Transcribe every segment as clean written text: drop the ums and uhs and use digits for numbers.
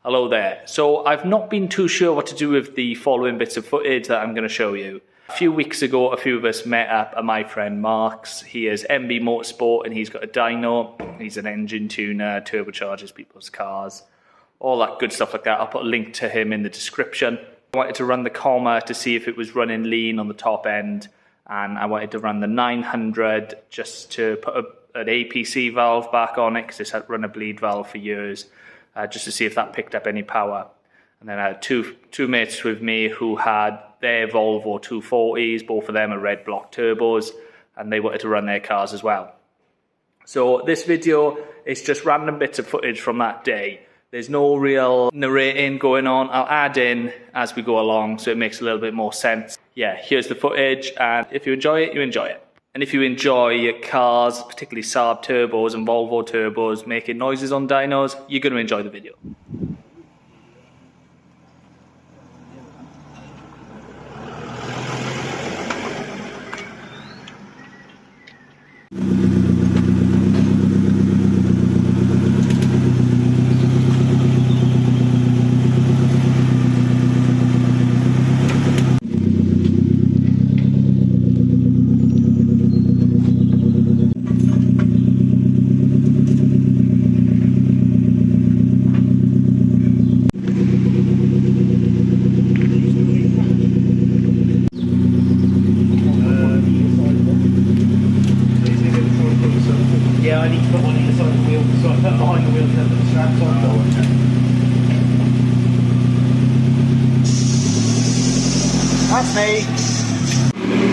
Hello there. So I've not been too sure what to do with the following bits of footage that I'm going to show you. A few weeks ago, a few of us met up at my friend Mark's. He is MBMotorsports and he's got a dyno. He's an engine tuner, turbocharges people's cars, all that good stuff like that. I'll put a link to him in the description. I wanted to run the comma to see if it was running lean on the top end, and I wanted to run the 900 just to put an APC valve back on it because it's had run a bleed valve for years. Just to see if that picked up any power. And then I had two mates with me who had their Volvo 240s, both of them are Redblock turbos, and they wanted to run their cars as well. So this video is just random bits of footage from that day. There's no real narrating going on. I'll add in as we go along so it makes a little bit more sense. Yeah, here's the footage, and if you enjoy it, you enjoy it. And if you enjoy cars, particularly Saab turbos and Volvo turbos, making noises on dynos, you're going to enjoy the video. Yeah, I need to put one either side of the wheel, so I put it behind the wheel and then put the straps on. That's me.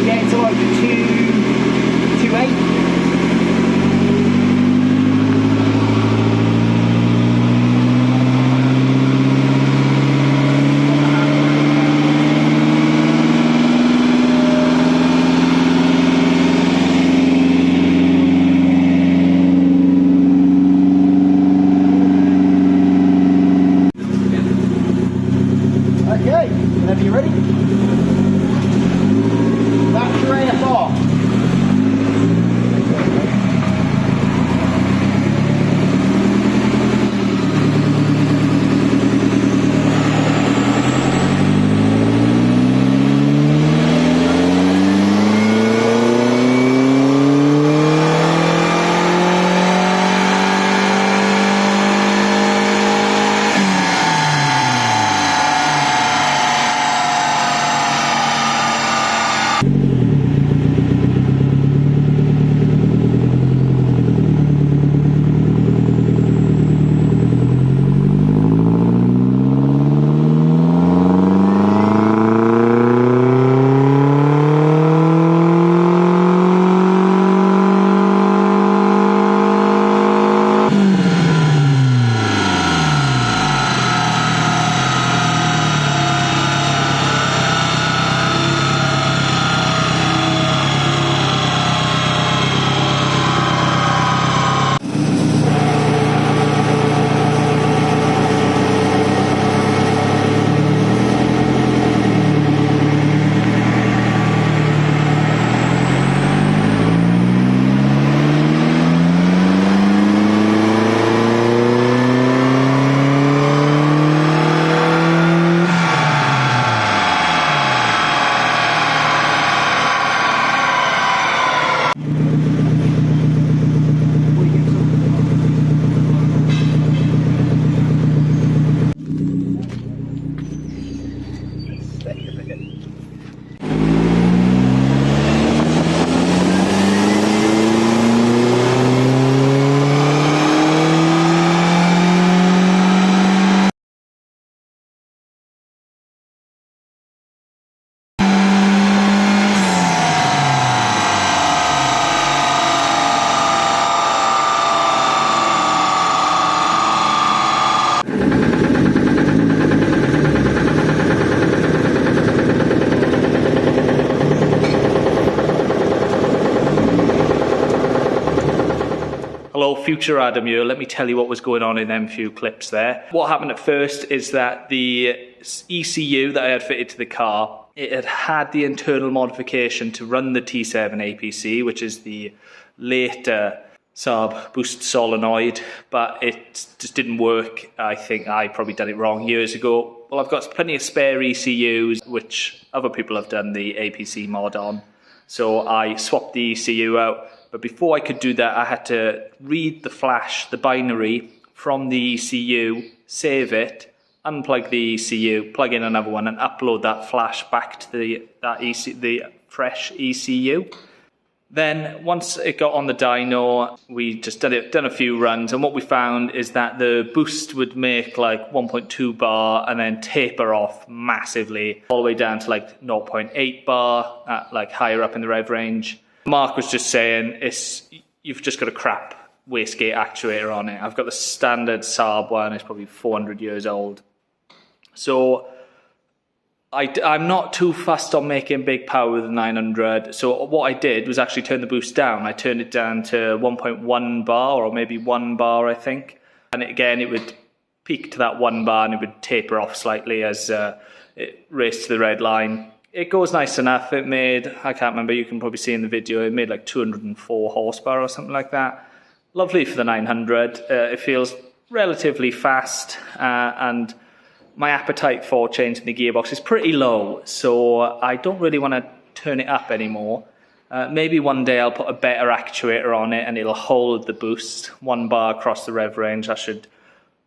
Get to like 2.8. Okay, whenever you're ready. That's your AFR. Hello, future Adam here. Let me tell you what was going on in them few clips there. What happened at first is that the ECU that I had fitted to the car, it had the internal modification to run the T7 APC, which is the later Saab boost solenoid, but it just didn't work. I think I probably done it wrong years ago. Well, I've got plenty of spare ECUs, which other people have done the APC mod on. So I swapped the ECU out. But before I could do that, I had to read the flash, the binary, from the ECU, save it, unplug the ECU, plug in another one, and upload that flash back to the fresh ECU. Then once it got on the dyno, we just done a few runs, and what we found is that the boost would make like 1.2 bar and then taper off massively all the way down to like 0.8 bar at like higher up in the rev range. Mark was just saying you've just got a crap wastegate actuator on it. I've got the standard Saab one, it's probably 400 years old. So I'm not too fussed on making big power with the 900. So what I did was actually turn the boost down. I turned it down to 1.1 bar or maybe 1 bar, I think. And again, it would peak to that 1 bar and it would taper off slightly as it raced to the red line. It goes nice enough. It made, I can't remember, you can probably see in the video, it made like 204 horsepower or something like that. Lovely for the 900. It feels relatively fast and my appetite for changing the gearbox is pretty low, so I don't really want to turn it up anymore. Maybe one day I'll put a better actuator on it and it'll hold the boost 1 bar across the rev range. I should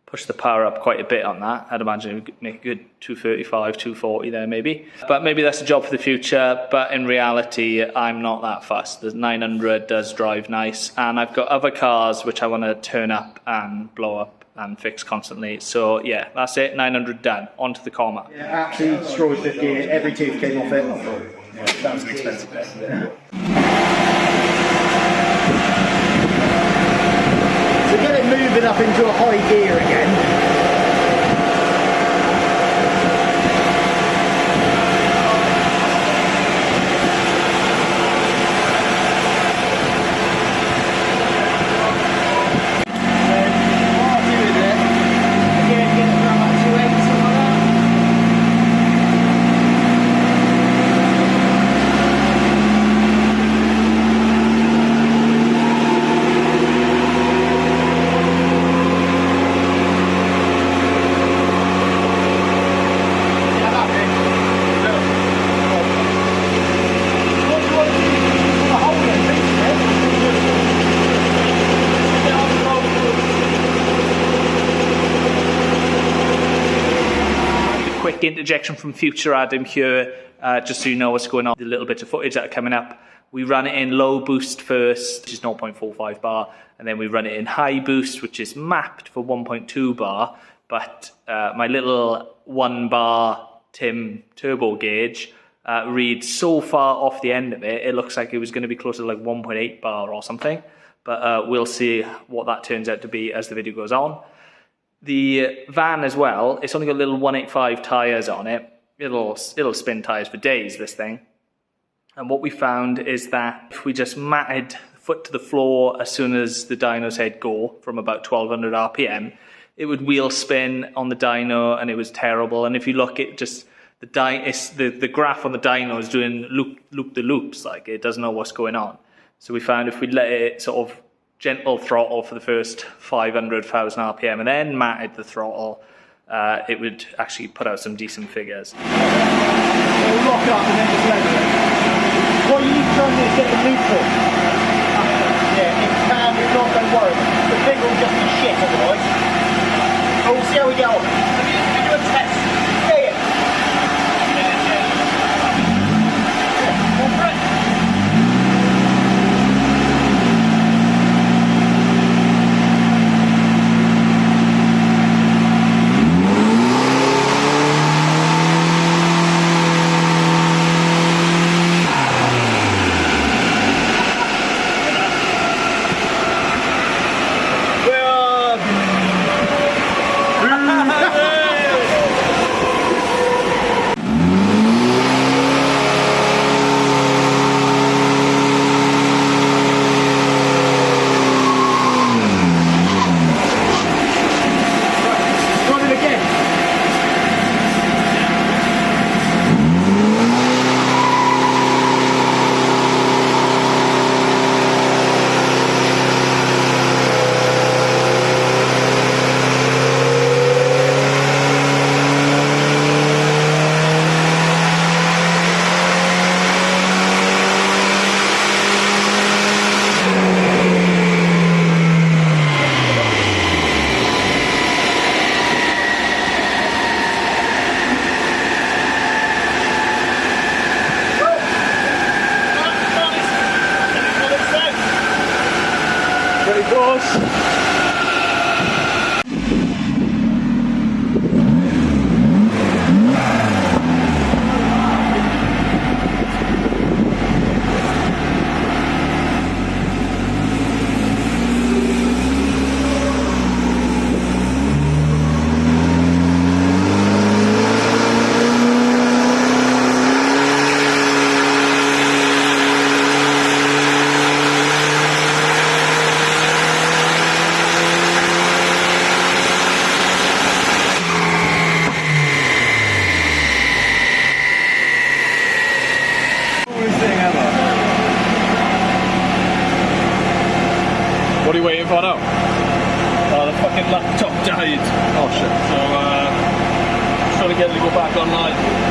push the power up quite a bit on that. I'd imagine it would make a good 235, 240 there maybe. But maybe that's a job for the future, but in reality I'm not that fussed. The 900 does drive nice, and I've got other cars which I want to turn up and blow up and fix constantly. So yeah, that's it, 900 done. On to the Comma. Yeah, absolutely destroyed the gear. Every tooth came off it. Yeah, that was an expensive bit. To get it moving up into a high gear again, interjection from future Adam here, just so you know what's going on, the little bit of footage that are coming up. We run it in low boost first, which is 0.45 bar, and then we run it in high boost, which is mapped for 1.2 bar, but my little 1 bar Tim turbo gauge reads so far off the end of it, it looks like it was going to be closer to like 1.8 bar or something, but we'll see what that turns out to be as the video goes on. The van as well, it's only got little 185 tyres on it. It'll spin tyres for days, this thing. And what we found is that if we just matted foot to the floor as soon as the dyno said go from about 1200 RPM, it would wheel spin on the dyno and it was terrible. And if you look at just the graph on the dyno is doing loop-the-loops, like it doesn't know what's going on. So we found if we let it sort of gentle throttle for the first 500,000 RPM and then matted the throttle, it would actually put out some decent figures. it'll lock up and then just level it. What you need to try and do is get the neutral. Yeah, if you can, if not, don't worry. The thing will just be shit otherwise. But we'll see how we get on. Can you do a test? Yeah. One for it. get it to go back online.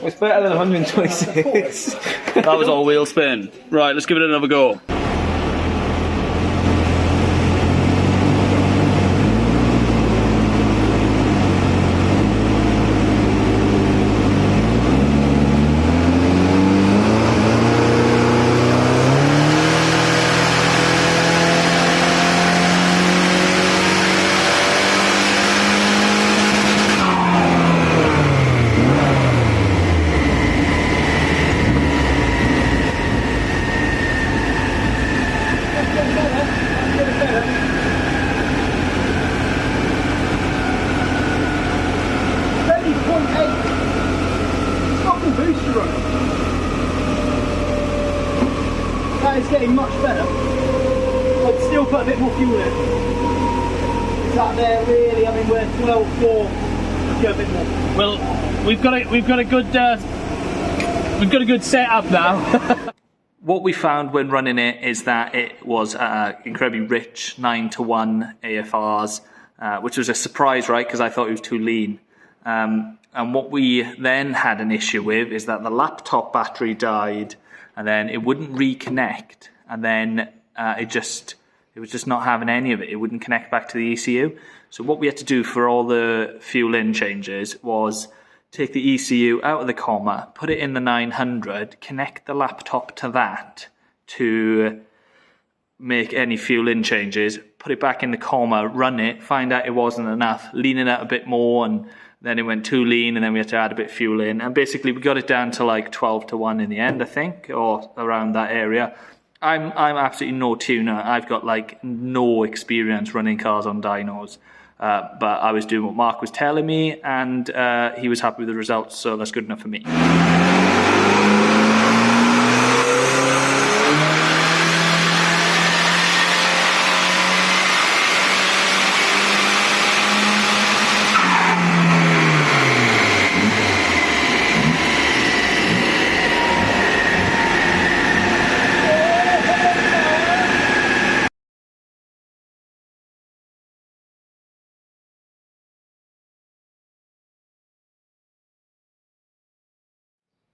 It's better than 126. That was all wheel spin. Right, let's give it another go. It's getting much better. I'd still put a bit more fuel in. It's up there really. I mean, we're 12.4. Go a bit more. Well, we've got a good setup now. What we found when running it is that it was incredibly rich 9:1 AFRs, which was a surprise, right? Because I thought it was too lean. And what we then had an issue with is that the laptop battery died, and then it wouldn't reconnect, and then it was just not having any of it. It wouldn't connect back to the ECU. So what we had to do for all the fuel in changes was take the ECU out of the comma, put it in the 900, connect the laptop to that to make any fuel in changes, put it back in the comma, run it, find out it wasn't enough, lean it out a bit more, and then it went too lean, and then we had to add a bit of fuel in. And basically we got it down to like 12:1 in the end, I think, or around that area. I'm absolutely no tuner. I've got like no experience running cars on dynos. But I was doing what Mark was telling me, and he was happy with the results, so that's good enough for me.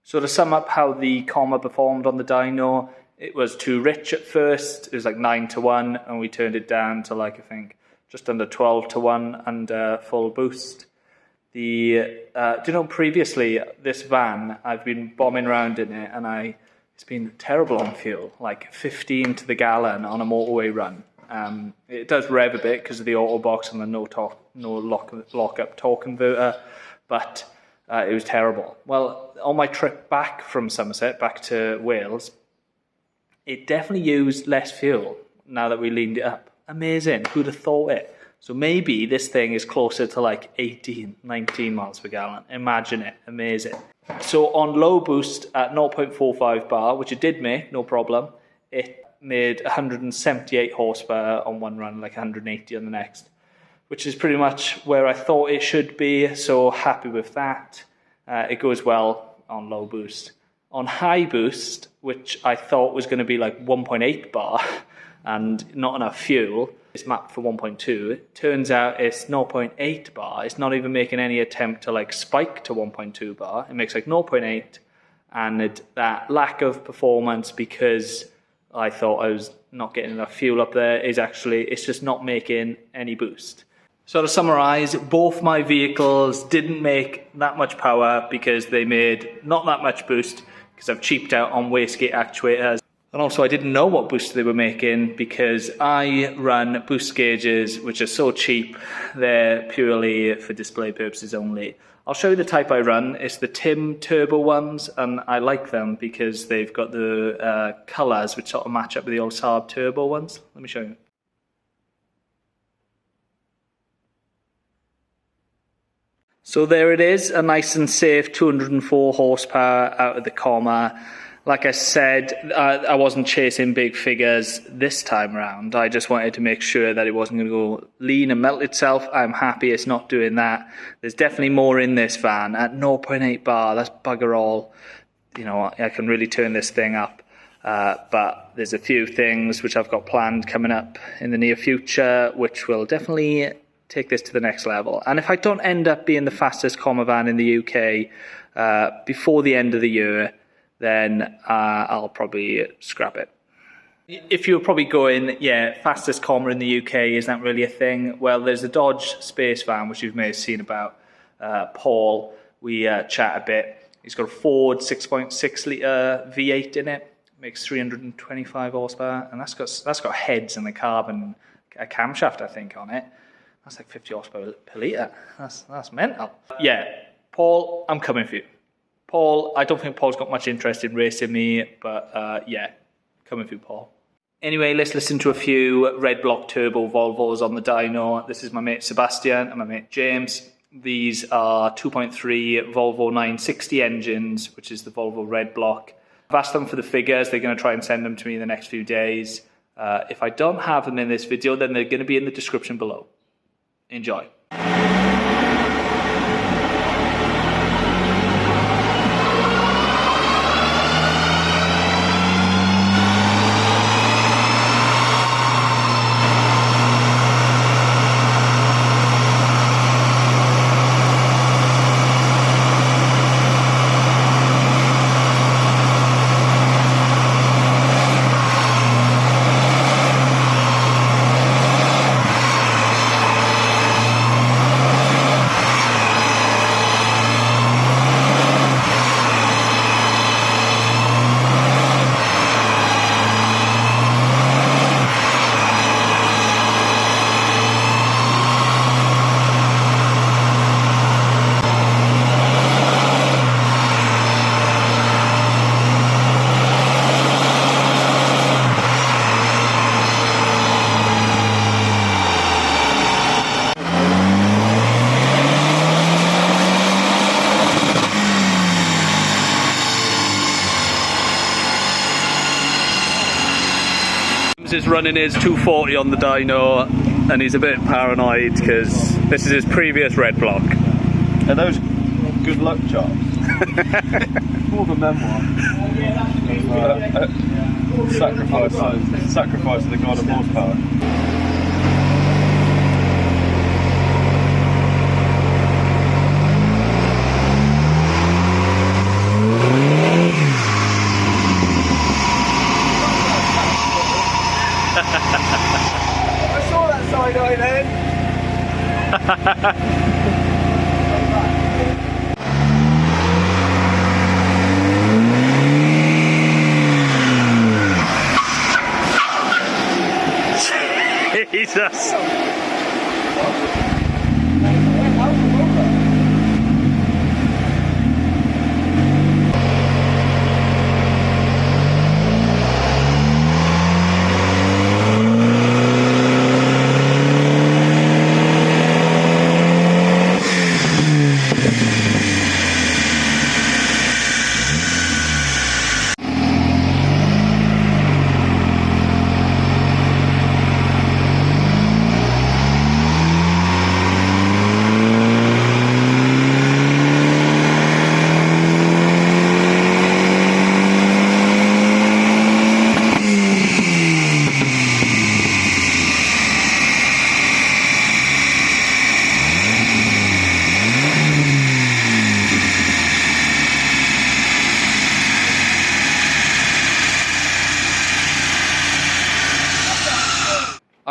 So to sum up how the comma performed on the dyno, it was too rich at first. It was like 9:1, and we turned it down to like, I think, just under 12:1 and full boost. Do you know, previously this van, I've been bombing around in it, and it's been terrible on fuel, like 15 to the gallon on a motorway run. It does rev a bit because of the auto box and the no lock-up torque converter, but it was terrible. Well, on my trip back from Somerset, back to Wales, it definitely used less fuel now that we leaned it up. Amazing. Who'd have thought it? So maybe this thing is closer to like 18, 19 miles per gallon. Imagine it. Amazing. So on low boost at 0.45 bar, which it did make, no problem, it made 178 horsepower on one run, like 180 on the next, which is pretty much where I thought it should be, so happy with that. It goes well on low boost. On high boost, which I thought was going to be like 1.8 bar and not enough fuel, it's mapped for 1.2. It turns out it's 0.8 bar. It's not even making any attempt to like spike to 1.2 bar. It makes like 0.8, and that lack of performance, because I thought I was not getting enough fuel up there, is actually, it's just not making any boost. So to summarise, both my vehicles didn't make that much power because they made not that much boost because I've cheaped out on wastegate actuators. And also I didn't know what boost they were making because I run boost gauges which are so cheap, they're purely for display purposes only. I'll show you the type I run. It's the Tim Turbo ones, and I like them because they've got the colours which sort of match up with the old Saab Turbo ones. Let me show you. So there it is, a nice and safe 204 horsepower out of the comma. Like I said, I wasn't chasing big figures this time round. I just wanted to make sure that it wasn't going to go lean and melt itself. I'm happy it's not doing that. There's definitely more in this van. At 0.8 bar, that's bugger all. You know, I can really turn this thing up. But there's a few things which I've got planned coming up in the near future, which will definitely take this to the next level. And if I don't end up being the fastest comma van in the UK before the end of the year, then I'll probably scrap it. If you're probably going, yeah, fastest comma in the UK, is that really a thing? Well, there's a Dodge Space van, which you may have seen about. Paul, we chat a bit. He's got a Ford 6.6 litre V8 in it, makes 325 horsepower, and that's got heads and a carb and a camshaft, I think, on it. That's like 50 horsepower per litre. That's mental. Yeah, Paul, I'm coming for you. Paul, I don't think Paul's got much interest in racing me, but yeah, coming for you, Paul. Anyway, let's listen to a few Redblock turbo Volvos on the dyno. This is my mate Sebastian and my mate James. These are 2.3 Volvo 960 engines, which is the Volvo Redblock. I've asked them for the figures. They're going to try and send them to me in the next few days. If I don't have them in this video, then they're going to be in the description below. Enjoy. Is running his 240 on the dyno, and he's a bit paranoid because this is his previous Redblock. Are those good luck charms? More of a memoir. Sacrifice of the god of horsepower. I saw that side eye then.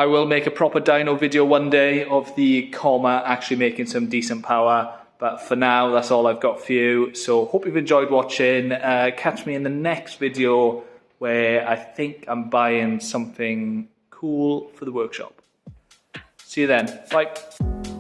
I will make a proper dyno video one day of the Comma actually making some decent power. But for now, that's all I've got for you. So hope you've enjoyed watching. Catch me in the next video where I think I'm buying something cool for the workshop. See you then. Bye.